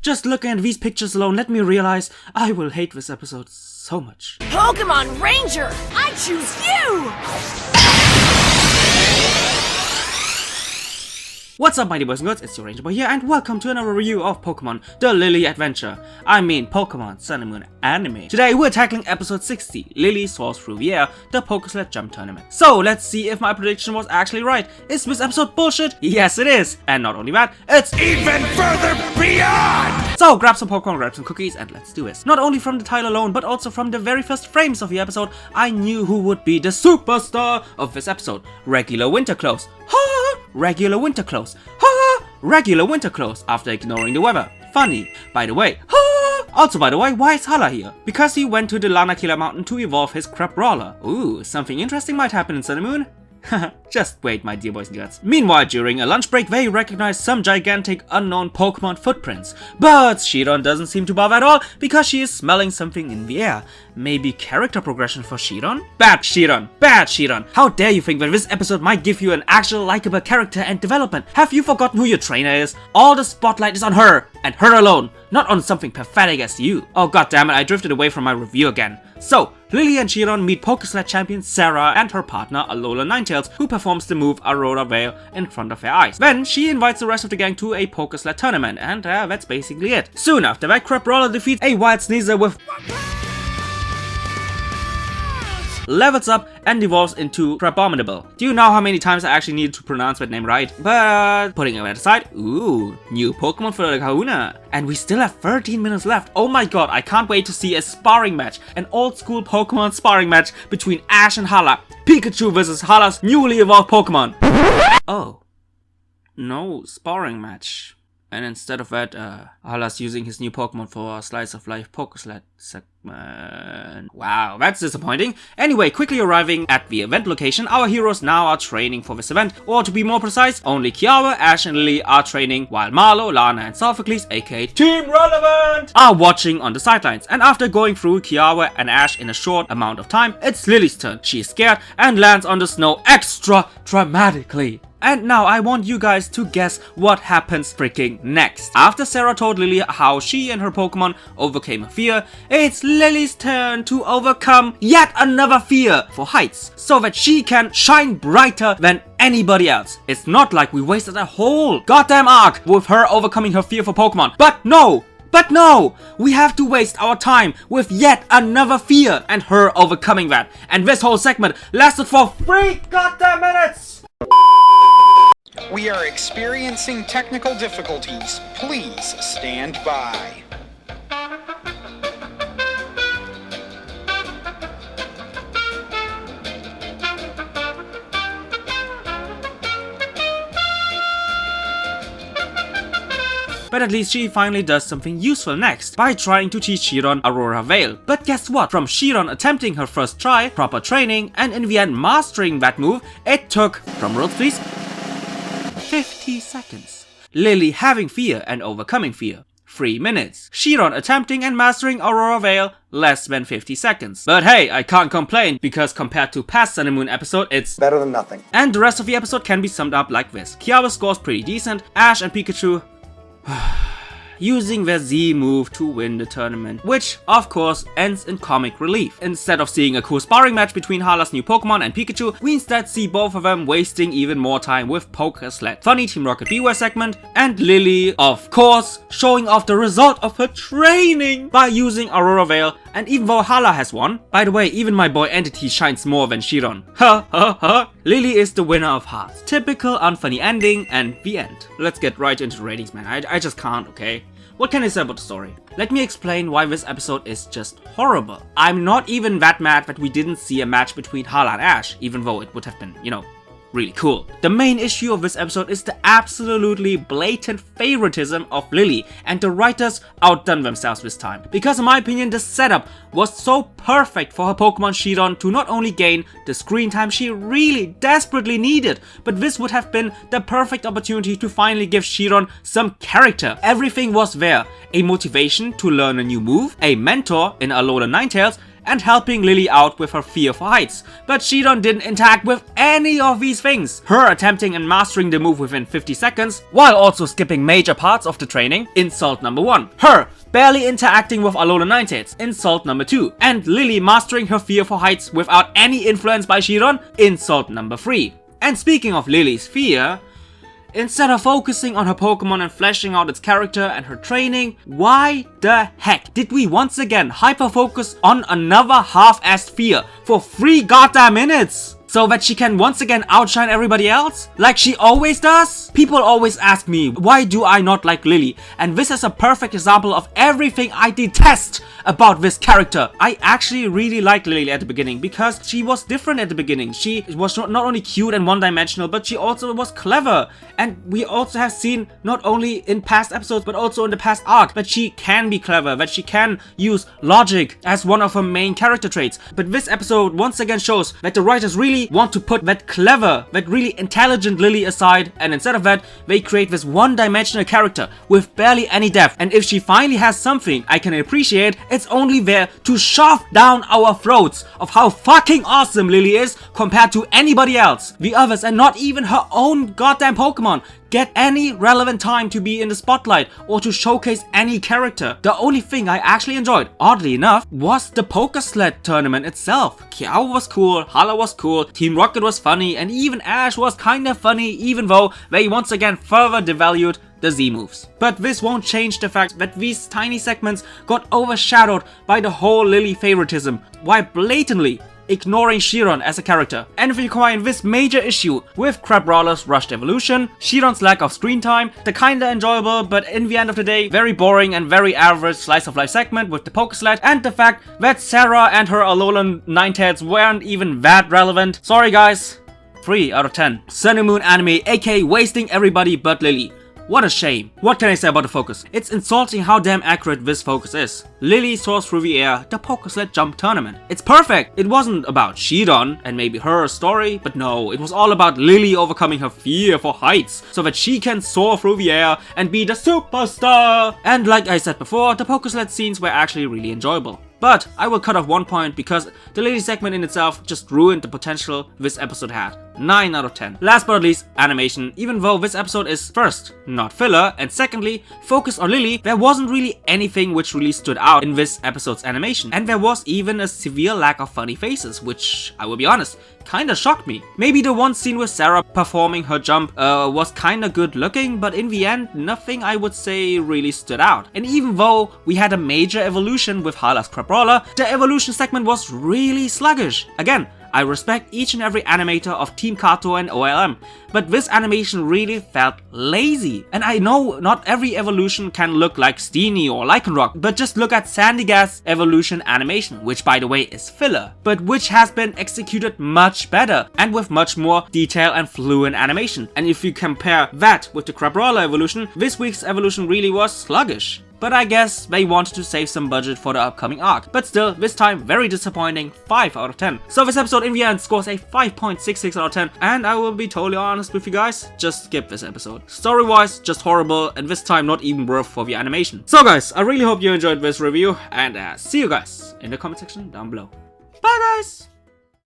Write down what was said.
Just looking at these pictures alone, let me realize I will hate this episode so much. Pokemon Ranger, I choose you! What's up, mighty boys and girls, it's your Ranger Boy here, and welcome to another review of Pokemon The Lilie Adventure. I mean Pokemon Sun and Moon anime. Today we're tackling episode 60, Lilie Soars Through the Air, the PokéSled Jump Tournament. So let's see if my prediction was actually right. Is this episode bullshit? Yes it is! And not only that, it's even further beyond! So grab some popcorn, grab some cookies, and let's do this. Not only from the title alone, but also from the very first frames of the episode, I knew who would be the superstar of this episode. Regular winter clothes. Ha! Regular winter clothes. Ha! Regular winter clothes after ignoring the weather. Funny. By the way, ha! Also by the way, why is Hala here? Because he went to the Lanakila mountain to evolve his crab brawler. Ooh, something interesting might happen in Sun and Moon. Just wait, my dear boys and girls. Meanwhile, during a lunch break, they recognize some gigantic unknown Pokemon footprints. But SHIRON doesn't seem to bother at all because she is smelling something in the air. Maybe character progression for SHIRON? Bad SHIRON! Bad SHIRON! How dare you think that this episode might give you an actual likable character and development? Have you forgotten who your trainer is? All the spotlight is on her, and her alone, not on something pathetic as you. Oh goddammit, I drifted away from my review again. So, Lilie and SHIRON meet PokéSled champion Sarah and her partner Alola Ninetales, who performs the move Aurora Veil in front of their eyes. Then she invites the rest of the gang to a PokéSled tournament, and that's basically it. Soon after that, Crabrawler defeats a wild Sneasel with levels up and evolves into Crabominable. Do you know how many times I actually needed to pronounce that name right? But putting it aside, ooh, new Pokemon for the Kahuna. And we still have 13 minutes left. Oh my god, I can't wait to see a sparring match. An old school Pokemon sparring match between Ash and Hala. Pikachu versus Hala's newly evolved Pokemon. Oh. No sparring match. And instead of that, Hala's using his new Pokemon for a slice of life PokéSled segment. Wow, that's disappointing. Anyway, quickly arriving at the event location, our heroes now are training for this event. Or to be more precise, only Kiawe, Ash and Lilie are training, while Marlo, Lana and Sophocles, aka Team Relevant, are watching on the sidelines. And after going through Kiawe and Ash in a short amount of time, it's Lilie's turn. She is scared and lands on the snow extra dramatically. And now I want you guys to guess what happens freaking next. After Sarah told Lilie how she and her Pokemon overcame a fear, it's Lilie's turn to overcome yet another fear for heights, so that she can shine brighter than anybody else. It's not like we wasted a whole goddamn arc with her overcoming her fear for Pokemon, but no! But no! We have to waste our time with yet another fear and her overcoming that. And this whole segment lasted for 3 goddamn minutes! We are experiencing technical difficulties. Please stand by. But at least she finally does something useful next, by trying to teach SHIRON Aurora Veil. But guess what? From SHIRON attempting her first try, proper training, and in the end mastering that move, it took, drum rolls please, 50 seconds. Lilie having fear and overcoming fear, 3 minutes. SHIRON attempting and mastering Aurora Veil, less than 50 seconds. But hey, I can't complain, because compared to past Sun and Moon episode, it's better than nothing. And the rest of the episode can be summed up like this. Kiawe scores pretty decent, Ash and Pikachu using their Z move to win the tournament, which of course ends in comic relief. Instead of seeing a cool sparring match between Hala's new Pokemon and Pikachu, we instead see both of them wasting even more time with PokéSled. Funny Team Rocket Beware segment, and Lilie, of course, showing off the result of her training by using Aurora Veil. And even though Hala has won, by the way, even my boy Entity shines more than SHIRON. Ha ha ha. Lilie is the winner of Hearts. Typical unfunny ending and the end. Let's get right into the ratings, man. I just can't, okay? What can I say about the story? Let me explain why this episode is just horrible. I'm not even that mad that we didn't see a match between Hala and Ash, even though it would have been, you know, really cool. The main issue of this episode is the absolutely blatant favoritism of Lilie, and the writers outdone themselves this time. Because in my opinion, the setup was so perfect for her Pokemon SHIRON to not only gain the screen time she really desperately needed, but this would have been the perfect opportunity to finally give SHIRON some character. Everything was there. A motivation to learn a new move, a mentor in Alola Ninetales, and helping Lilie out with her fear for heights. But SHIRON didn't interact with any of these things. Her attempting and mastering the move within 50 seconds, while also skipping major parts of the training, insult number 1. Her barely interacting with Alola Ninetales, insult number 2. And Lilie mastering her fear for heights without any influence by SHIRON, insult number 3. And speaking of Lilie's fear, instead of focusing on her Pokemon and fleshing out its character and her training, why the heck did we once again hyper-focus on another half-assed fear for 3 goddamn minutes? So that she can once again outshine everybody else? Like she always does? People always ask me, why do I not like Lilie? And this is a perfect example of everything I detest about this character. I actually really liked Lilie at the beginning because she was different at the beginning. She was not only cute and one-dimensional, but she also was clever. And we also have seen, not only in past episodes, but also in the past arc, that she can be clever, that she can use logic as one of her main character traits. But this episode once again shows that the writers really want to put that clever, that really intelligent Lilie aside, and instead of that, they create this one-dimensional character with barely any depth. And if she finally has something I can appreciate, it's only there to shove down our throats of how fucking awesome Lilie is compared to anybody else. The others, and not even her own goddamn Pokemon, get any relevant time to be in the spotlight or to showcase any character. The only thing I actually enjoyed, oddly enough, was the PokéSled tournament itself. Kiao was cool, Hala was cool, Team Rocket was funny, and even Ash was kinda funny, even though they once again further devalued the Z moves. But this won't change the fact that these tiny segments got overshadowed by the whole Lilie favoritism, while blatantly ignoring SHIRON as a character. And if you combine this major issue with Crabrawler's rushed evolution, SHIRON's lack of screen time, the kinda enjoyable but in the end of the day very boring and very average slice of life segment with the PokéSled, and the fact that Sarah and her Alolan Ninetales weren't even that relevant, sorry guys, 3 out of 10. Sun and Moon anime, aka wasting everybody but Lilie. What a shame. What can I say about the focus? It's insulting how damn accurate this focus is. Lilie soars through the air, the PokéSled Jump Tournament. It's perfect. It wasn't about SHIRON and maybe her story, but no, it was all about Lilie overcoming her fear for heights so that she can soar through the air and be the superstar. And like I said before, the PokéSled scenes were actually really enjoyable. But I will cut off one point because the Lilie segment in itself just ruined the potential this episode had. 9 out of 10. Last but not least, animation. Even though this episode is first, not filler, and secondly, focused on Lilie, there wasn't really anything which really stood out in this episode's animation. And there was even a severe lack of funny faces, which, I will be honest, kinda shocked me. Maybe the one scene with Sarah performing her jump was kinda good looking, but in the end, nothing I would say really stood out. And even though we had a major evolution with Hala's Crabrawler, the evolution segment was really sluggish. Again, I respect each and every animator of Team Kato and OLM, but this animation really felt lazy. And I know not every evolution can look like Steenie or Lycanroc, but just look at Sandygast's evolution animation, which by the way is filler, but which has been executed much better and with much more detail and fluent animation. And if you compare that with the Crabrawler evolution, this week's evolution really was sluggish. But I guess they wanted to save some budget for the upcoming arc. But still, this time, very disappointing, 5 out of 10. So this episode in the end scores a 5.66 out of 10. And I will be totally honest with you guys, just skip this episode. Story-wise, just horrible, and this time not even worth for the animation. So guys, I really hope you enjoyed this review, and see you guys in the comment section down below. Bye guys!